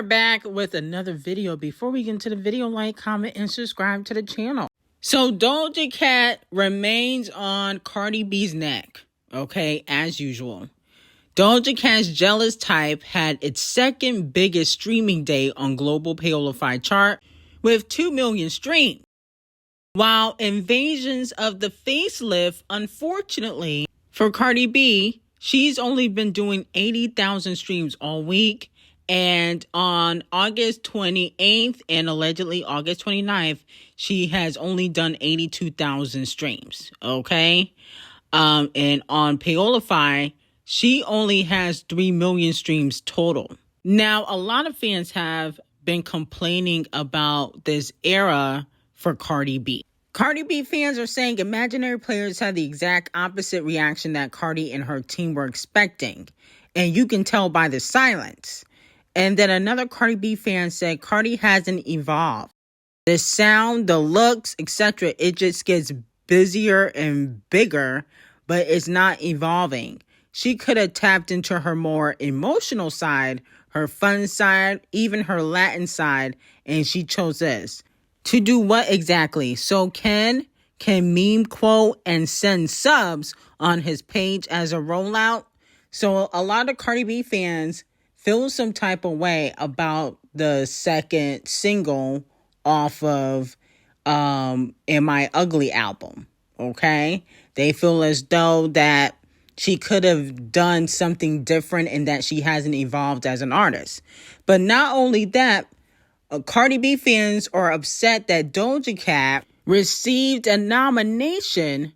are back with another video. Before we get into the video, like, comment, and subscribe to the channel. So Doja Cat remains on Cardi B's neck, okay, as usual. Doja Cat's Jealous Type had its second biggest streaming day on global Payola chart with 2 million streams. While Invasions of the Facelift, unfortunately for Cardi B, she's only been doing 80,000 streams all week. And on August 28th and allegedly August 29th, she has only done 82,000 streams, okay? And on Payola, she only has 3 million streams total. Now, a lot of fans have been complaining about this era for Cardi B. Cardi B fans are saying imaginary players had the exact opposite reaction that Cardi and her team were expecting. And you can tell by the silence. And then another Cardi B fan said Cardi hasn't evolved. The sound, the looks, etc., it just gets busier and bigger, but it's not evolving. She could have tapped into her more emotional side, her fun side, even her Latin side, and she chose this. To do what exactly? So Ken can meme quote and send subs on his page as a rollout. So a lot of Cardi B fans feel some type of way about the second single off of Am I Ugly album, okay? They feel as though that she could have done something different and that she hasn't evolved as an artist. But not only that, Cardi B fans are upset that Doja Cat received a nomination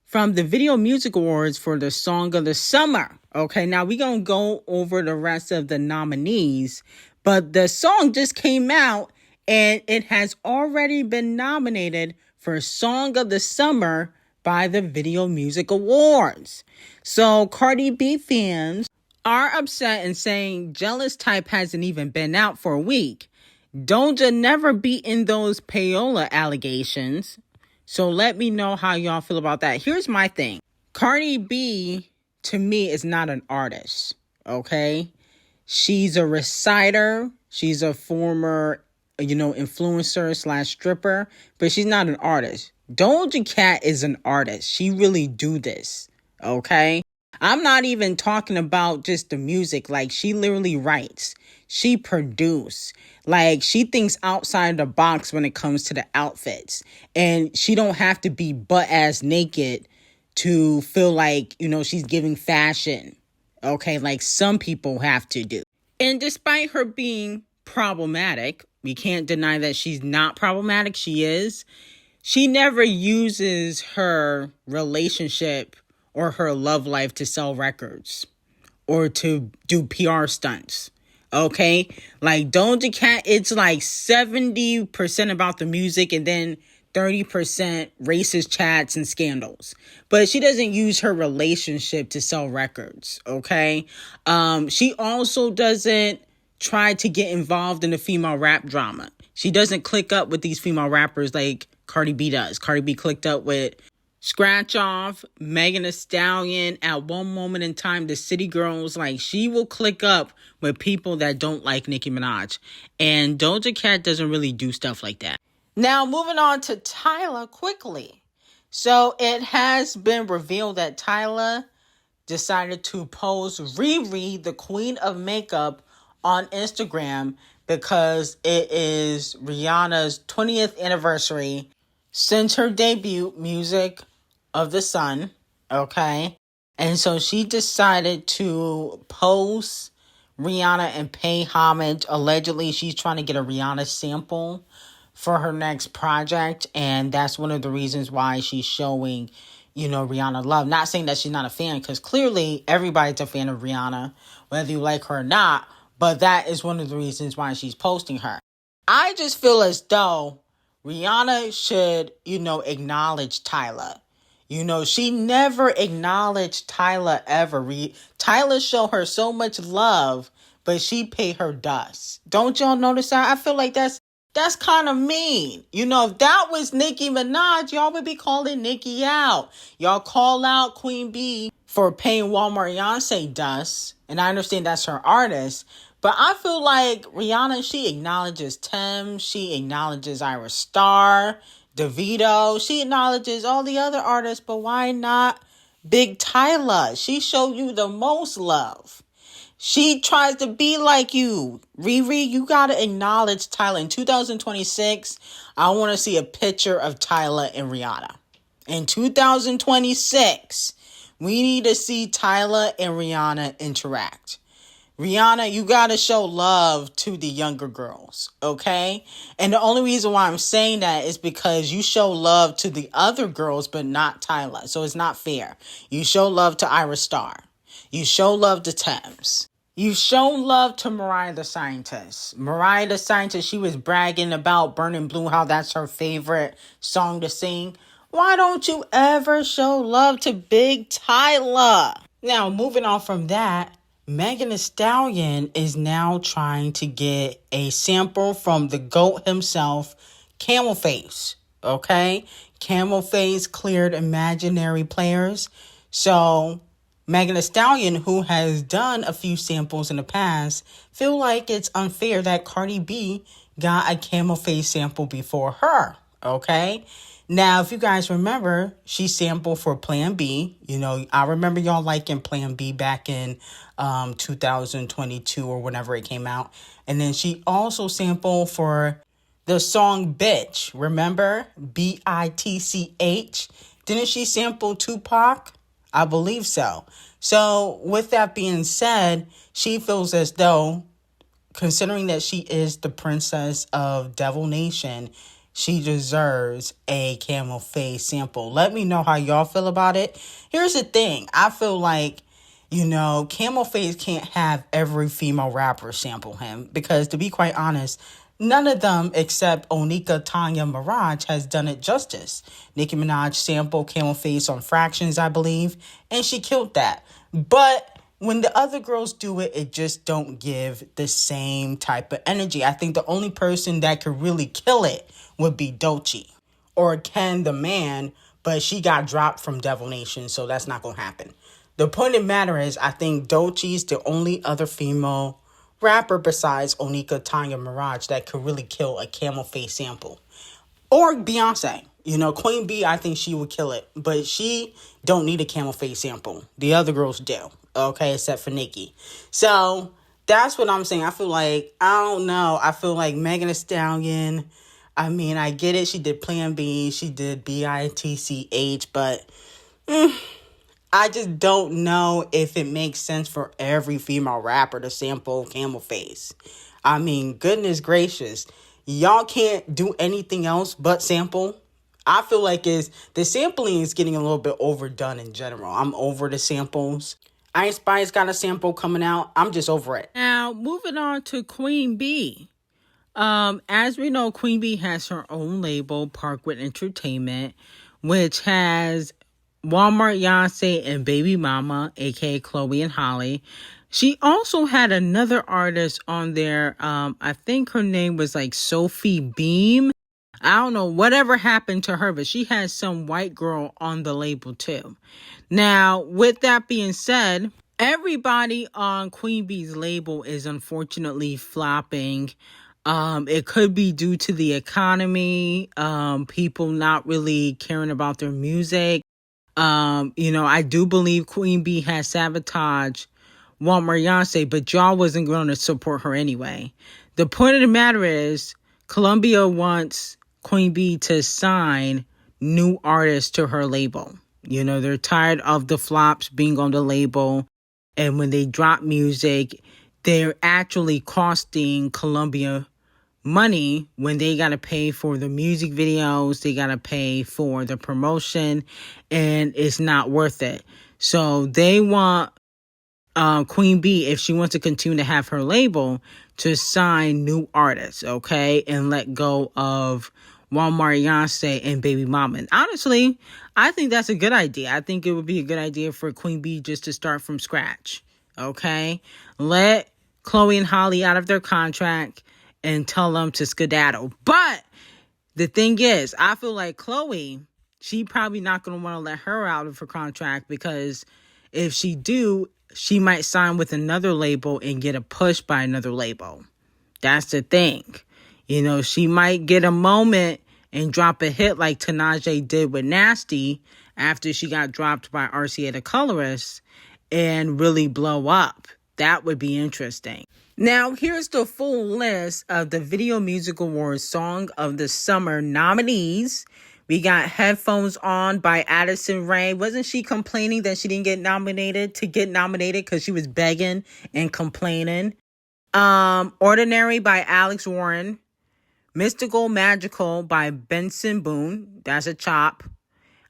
from the Video Music Awards for the Song of the Summer. Okay, now we're going to go over the rest of the nominees, but the song just came out and it has already been nominated for Song of the Summer by the Video Music Awards. So Cardi B fans are upset and saying Jealous Type hasn't even been out for a week. Doja never beaten those Payola allegations. So let me know how y'all feel about that. Here's my thing. Cardi B, to me, is not an artist, okay? She's a reciter. She's a former, influencer / stripper, but she's not an artist. Doja Cat is an artist. She really do this, okay? I'm not even talking about just the music. Like, she literally writes. She produce. Like, she thinks outside the box when it comes to the outfits. And she don't have to be butt-ass naked to feel like, she's giving fashion. Okay, like some people have to do. And despite her being problematic, we can't deny that she's not problematic. She is. She never uses her relationship or her love life to sell records or to do PR stunts. Okay? Like Doja Cat, it's like 70% about the music and then 30% racist chats and scandals. But she doesn't use her relationship to sell records. Okay? She also doesn't try to get involved in the female rap drama. She doesn't click up with these female rappers like Cardi B does. Cardi B clicked up with Scratch Off, Megan Thee Stallion, at one moment in time, the City Girls. Like, she will click up with people that don't like Nicki Minaj. And Doja Cat doesn't really do stuff like that. Now, moving on to Tyla quickly. So, it has been revealed that Tyla decided to post Riri, the Queen of Makeup, on Instagram because it is Rihanna's 20th anniversary since her debut, Music of the Sun, okay? And so she decided to post Rihanna and pay homage. Allegedly, she's trying to get a Rihanna sample for her next project, and that's one of the reasons why she's showing, Rihanna love. Not saying that she's not a fan, because clearly everybody's a fan of Rihanna, whether you like her or not, but that is one of the reasons why she's posting her. I just feel as though Rihanna should, acknowledge Tyla. She never acknowledged Tyla ever. Tyla showed her so much love, but she paid her dust. Don't y'all notice that? I feel like that's kind of mean. If that was Nicki Minaj, y'all would be calling Nicki out. Y'all call out Queen B for paying Walmart Beyonce dust. And I understand that's her artist. But I feel like Rihanna, she acknowledges Tim, she acknowledges IGN0RES, DeVito, she acknowledges all the other artists, but why not Big Tyler? She showed you the most love. She tries to be like you. Riri, you gotta acknowledge Tyler. In 2026, I want to see a picture of Tyler and Rihanna. In 2026, we need to see Tyler and Rihanna interact. Rihanna, you gotta show love to the younger girls, okay? And the only reason why I'm saying that is because you show love to the other girls, but not Tyler. So it's not fair. You show love to IGN0RES. You show love to Thames. You show love to Mariah the Scientist. Mariah the Scientist, she was bragging about Burning Blue, how that's her favorite song to sing. Why don't you ever show love to Big Tyler? Now, moving on from that, Megan Thee Stallion is now trying to get a sample from the GOAT himself, Camel Face. Okay? Camel Face cleared imaginary players. So Megan Thee Stallion, who has done a few samples in the past, feel like it's unfair that Cardi B got a Camel Face sample before her. Okay? Now, if you guys remember, she sampled for Plan B. You know, I remember y'all liking Plan B back in 2022 or whenever it came out. And then she also sampled for the song Bitch. Remember? BITCH. Didn't she sample Tupac? I believe so. So with that being said, she feels as though, considering that she is the princess of Devil Nation, she deserves a Camel Face sample. Let me know how y'all feel about it. Here's the thing. I feel like, you know, Camel Face can't have every female rapper sample him. Because to be quite honest, none of them except Onika Tanya Mirage has done it justice. Nicki Minaj sampled Camel Face on Fractions, I believe. And she killed that. But when the other girls do it, it just don't give the same type of energy. I think the only person that could really kill it would be D0JA or Ken the Man, but she got dropped from Devil Nation, so that's not going to happen. The point of the matter is, I think D0JA is the only other female rapper besides Onika Tanya Mirage that could really kill a Camel Face sample. Or Beyonce. You know, Queen Bee, I think she would kill it, but she don't need a Camel Face sample. The other girls do, okay, except for Nicki. So that's what I'm saying. I feel like, I don't know, I feel like Megan Thee Stallion, I mean, I get it. She did Plan B. She did BITCH. But I just don't know if it makes sense for every female rapper to sample Camel Face. I mean, goodness gracious. Y'all can't do anything else but sample. I feel like the sampling is getting a little bit overdone in general. I'm over the samples. Ice Spice got a sample coming out. I'm just over it. Now, moving on to Queen Bee. As we know, Queen Bee has her own label, Parkwood Entertainment, which has Walmart Yonsei and Baby Mama, aka Chloe and Holly. She also had another artist on there. I think her name was like Sophie Beam. I don't know whatever happened to her, but she has some white girl on the label too. Now, with that being said, everybody on Queen Bee's label is unfortunately flopping. It could be due to the economy, people not really caring about their music. You know, I do believe Queen Bee has sabotaged Walmart Yonsei, but y'all wasn't going to support her anyway. The point of the matter is, Columbia wants Queen Bee to sign new artists to her label. You know, they're tired of the flops being on the label. And when they drop music, they're actually costing Columbia money when they got to pay for the music videos, they got to pay for the promotion, and it's not worth it. So they want Queen Bee, if she wants to continue to have her label, to sign new artists, okay, and let go of Walmart Yonsei and Baby Mama. And honestly, I think that's a good idea. I think it would be a good idea for Queen Bee just to start from scratch, okay? Let Chloe and Holly out of their contract and tell them to skedaddle. But the thing is, I feel like Chloe, she probably not going to want to let her out of her contract because if she do, she might sign with another label and get a push by another label. That's the thing. You know, she might get a moment and drop a hit like D0JA did with Nasty after she got dropped by RCA the Colorist and really blow up. That would be interesting. Now, here's the full list of the Video Music Awards Song of the Summer nominees. We got Headphones On by Addison Rae. Wasn't she complaining that she didn't get nominated because she was begging and complaining? Ordinary by Alex Warren. Mystical Magical by Benson Boone. That's a chop.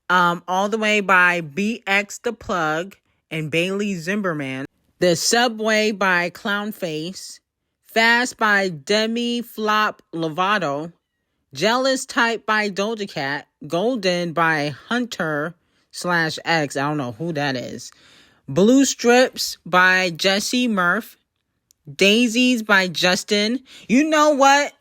All the Way by BX The Plug and Bailey Zimmerman. The Subway by Clownface. Fast by Demi Flop Lovato. Jealous Type by D0JA Cat. Golden by Hunter/X. I don't know who that is. Blue Strips by Jesse Murph. Daisies by Justin. You know what?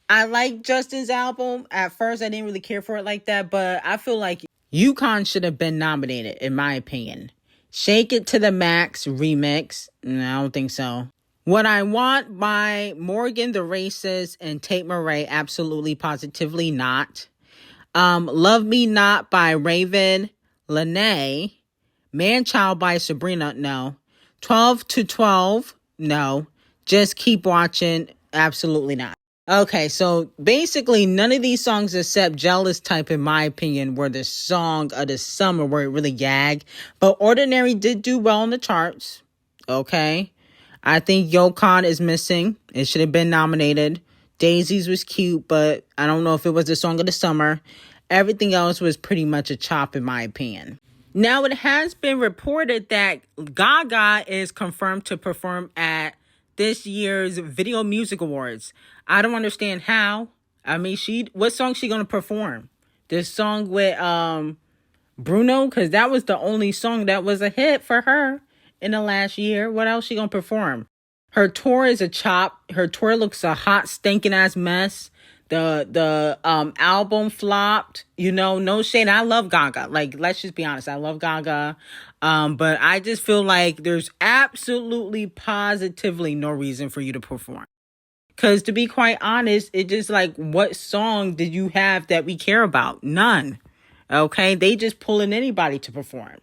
I like Justin's album. At first, I didn't really care for it like that, but I feel like UConn should have been nominated, in my opinion. Shake It to the Max remix. No, I don't think so. What I Want by Morgan the Racist and Tate Murray. Absolutely, positively not. Love Me Not by Raven Lene. Manchild by Sabrina. No. 12 to 12. No. Just Keep Watching. Absolutely not. Okay, so basically none of these songs except Jealous Type, in my opinion, were the song of the summer where it really gagged. But Ordinary did do well on the charts. Okay. I think Yokon is missing. It should have been nominated. Daisies was cute, but I don't know if it was the song of the summer. Everything else was pretty much a chop, in my opinion. Now, it has been reported that Gaga is confirmed to perform at this year's Video Music Awards. I don't understand how. I mean, what song she gonna perform? This song with Bruno, because that was the only song that was a hit for her in the last year. What else she gonna perform? Her tour is a chop. Her tour looks a hot, stinking ass mess. The album flopped. You know, no shade. I love Gaga. Like, let's just be honest. I love Gaga. But I just feel like there's absolutely, positively no reason for you to perform. Because to be quite honest, it just like, what song did you have that we care about? None. Okay? They just pulling anybody to perform.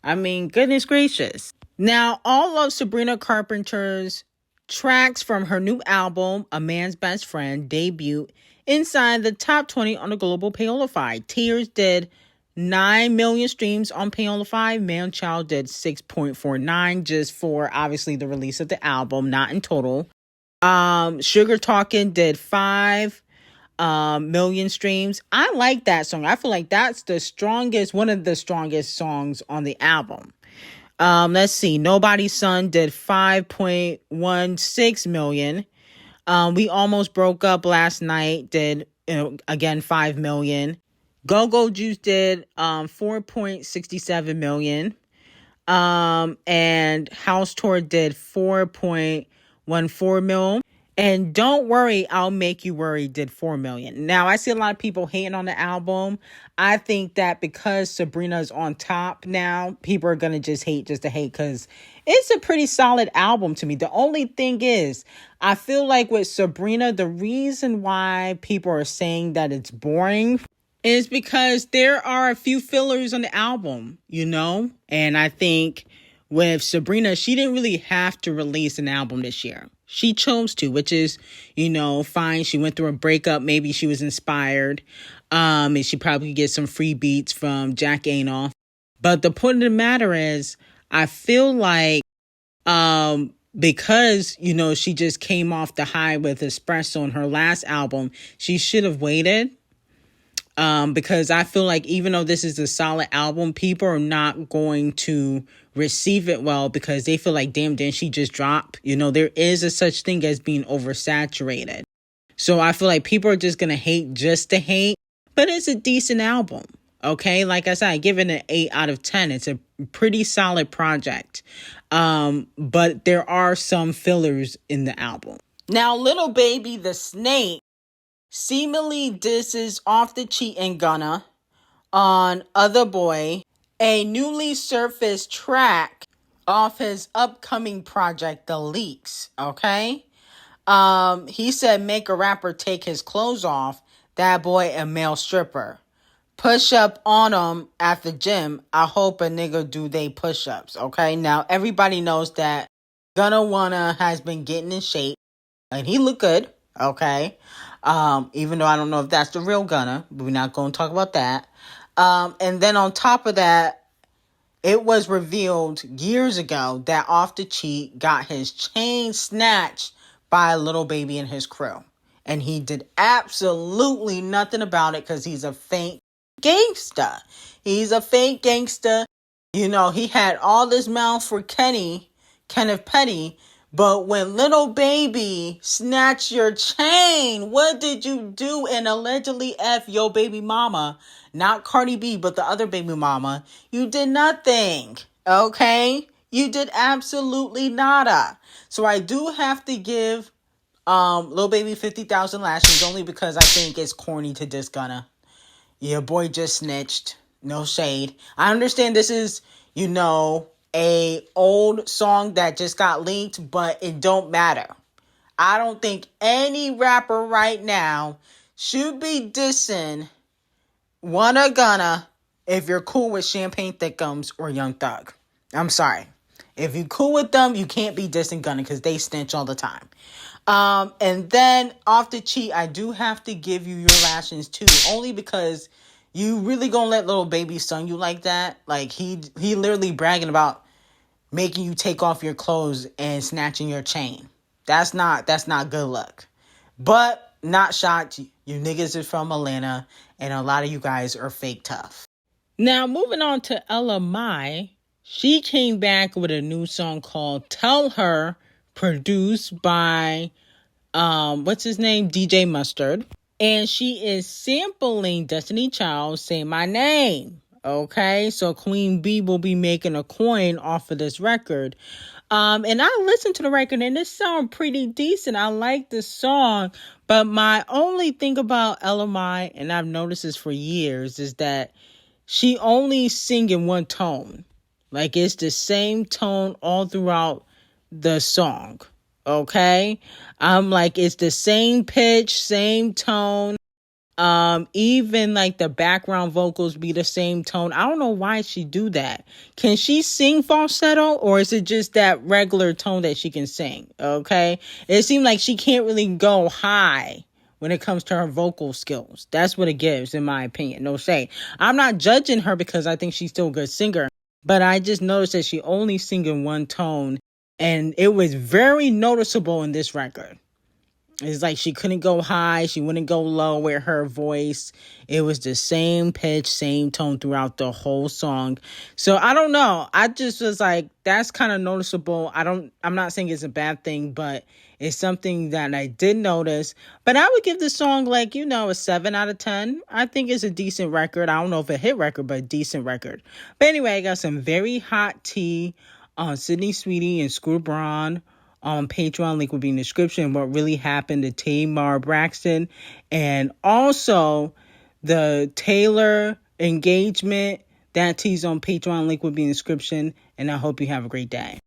I mean, goodness gracious. Now, all of Sabrina Carpenter's tracks from her new album, A Man's Best Friend, debut inside the top 20 on the global Payola. Tears did 9 million streams on Payola. Manchild did 6.49 just for, obviously, the release of the album, not in total. Sugar Talkin' did 5 million streams. I like that song. I feel like that's one of the strongest songs on the album. Let's see. Nobody's Son did 5.16 million. We Almost Broke Up Last Night did, again, 5 million. Go-Go Juice did 4.67 million. And House Tour did 4.14 million. And Don't Worry, I'll Make You Worry did 4 million. Now, I see a lot of people hating on the album. I think that because Sabrina's on top now, people are going to just hate just to hate, because it's a pretty solid album to me. The only thing is, I feel like with Sabrina, the reason why people are saying that it's boring is because there are a few fillers on the album, you know? And I think with Sabrina, she didn't really have to release an album this year. She chose to, which is, you know, fine. She went through a breakup. Maybe she was inspired. And she probably could get some free beats from Jack Antonoff. But the point of the matter is, I feel like because, you know, she just came off the high with Espresso on her last album, she should have waited. Because I feel like even though this is a solid album, people are not going to receive it well because they feel like, damn, didn't she just drop? You know, there is a such thing as being oversaturated. So I feel like people are just going to hate just to hate, but it's a decent album. Okay. Like I said, I give it an 8 out of 10. It's a pretty solid project. But there are some fillers in the album. Now, Little Baby the Snake seemingly disses Off the Cheatin' Gunna on Other Boy a newly surfaced track off his upcoming project, The Leaks, okay? He said, make a rapper take his clothes off. That boy a male stripper. Push up on him at the gym. I hope a nigga do they push-ups, okay? Now, everybody knows that Gunna Wanna has been getting in shape, and he look good, okay? Even though I don't know if that's the real Gunna, but we're not going to talk about that. And then on top of that, it was revealed years ago that Off the Cheat got his chain snatched by a little baby in his crew. And he did absolutely nothing about it because he's a fake gangster. He's a fake gangster. You know, he had all this mouth for Kenneth Petty, but when little baby snatched your chain, what did you do and allegedly F your baby mama? Not Cardi B, but the other baby mama. You did nothing, okay? You did absolutely nada. So I do have to give Lil Baby 50,000 lashes only because I think it's corny to diss Gunna. Your boy just snitched. No shade. I understand this is, you know, a old song that just got leaked, but it don't matter. I don't think any rapper right now should be dissing Wanna Gunna if you're cool with Champagne Thickums or Young Thug. I'm sorry. If you're cool with them, you can't be dissing Gunna because they snitch all the time. And then Off the Cheat, I do have to give you your lashings too, only because you really gonna let little baby son you like that? Like he literally bragging about making you take off your clothes and snatching your chain. That's not good luck. But not shocked, you niggas is from Atlanta, and a lot of you guys are fake tough. Now moving on to Ella Mai, she came back with a new song called Tell Her, produced by what's his name? DJ Mustard. And she is sampling Destiny Child, Say My Name. Okay, so Queen B will be making a coin off of this record. And I listened to the record and it sounds pretty decent. I like this song. But my only thing about Ella Mai, and I've noticed this for years, is that she only sing in one tone. Like it's the same tone all throughout the song. Okay? I'm like, it's the same pitch, same tone. Even like the background vocals be the same tone. I don't know why she do that. Can she sing falsetto, or is it just that regular tone that she can sing? Okay. It seems like she can't really go high when it comes to her vocal skills. That's what it gives, in my opinion. No shade. I'm not judging her because I think she's still a good singer, but I just noticed that she only sing in one tone, and it was very noticeable in this record. It's like she couldn't go high. She wouldn't go low with her voice. It was the same pitch, same tone throughout the whole song. So I don't know. I just was like, that's kind of noticeable. I'm not saying it's a bad thing, but it's something that I did notice. But I would give the song like, you know, a 7 out of 10. I think it's a decent record. I don't know if a hit record, but a decent record. But anyway, I got some very hot tea on Sydney Sweetie and Screw Braun on Patreon. Link will be in the description. What really happened to Tamar Braxton, and also the Taylor engagement. That tea's on Patreon. Link will be in the description. And I hope you have a great day.